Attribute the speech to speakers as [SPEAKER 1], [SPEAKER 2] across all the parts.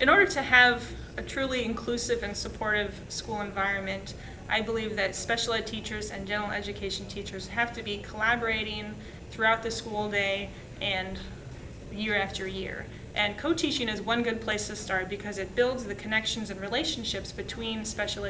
[SPEAKER 1] In order to have a truly inclusive and supportive school environment, I believe that special ed teachers and general education teachers have to be collaborating throughout the school day and year after year. And co-teaching is one good place to start because it builds the connections and relationships between special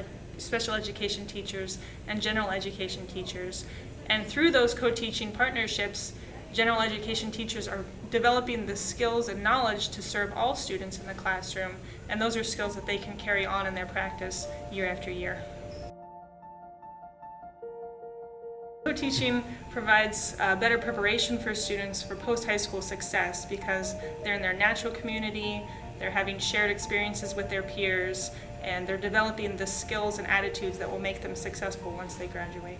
[SPEAKER 1] education teachers and general education teachers. And through those co-teaching partnerships, general education teachers are developing the skills and knowledge to serve all students in the classroom, and those are skills that they can carry on in their practice year after year. Co-teaching provides better preparation for students for post-high school success because they're in their natural community, they're having shared experiences with their peers, and they're developing the skills and attitudes that will make them successful once they graduate.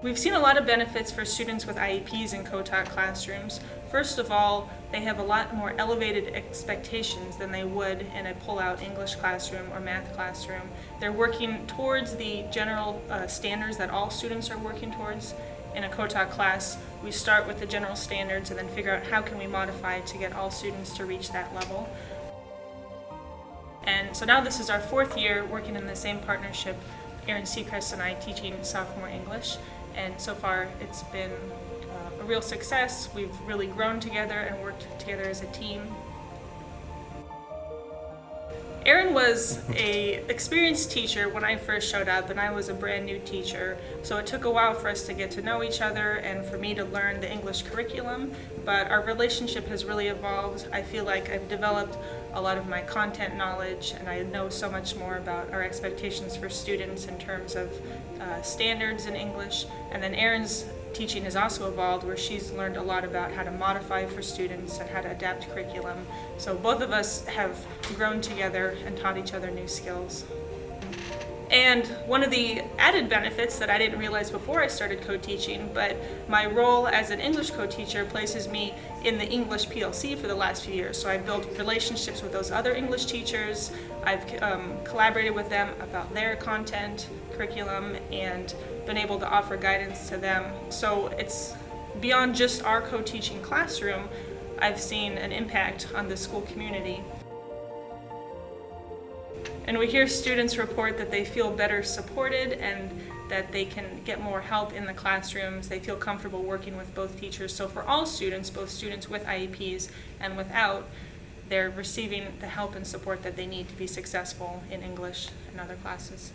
[SPEAKER 1] We've seen a lot of benefits for students with IEPs in co-taught classrooms. First of all, they have a lot more elevated expectations than they would in a pull-out English classroom or math classroom. They're working towards the general standards that all students are working towards. In a co-taught class, we start with the general standards and then figure out how can we modify to get all students to reach that level. And so now this is our 4th year working in the same partnership, Erin Seacrest and I teaching sophomore English. And so far it's been a real success. We've really grown together and worked together as a team. Erin was an experienced teacher when I first showed up, and I was a brand new teacher. So it took a while for us to get to know each other and for me to learn the English curriculum, but our relationship has really evolved. I feel like I've developed a lot of my content knowledge, and I know so much more about our expectations for students in terms of standards in English. And then Erin's teaching has also evolved, where she's learned a lot about how to modify for students and how to adapt curriculum. So both of us have grown together and taught each other new skills. And one of the added benefits that I didn't realize before I started co-teaching, but my role as an English co-teacher places me in the English PLC for the last few years. So I've built relationships with those other English teachers. I've collaborated with them about their content, curriculum, and been able to offer guidance to them. So it's beyond just our co-teaching classroom. I've seen an impact on the school community. And we hear students report that they feel better supported and that they can get more help in the classrooms. They feel comfortable working with both teachers. So for all students, both students with IEPs and without, they're receiving the help and support that they need to be successful in English and other classes.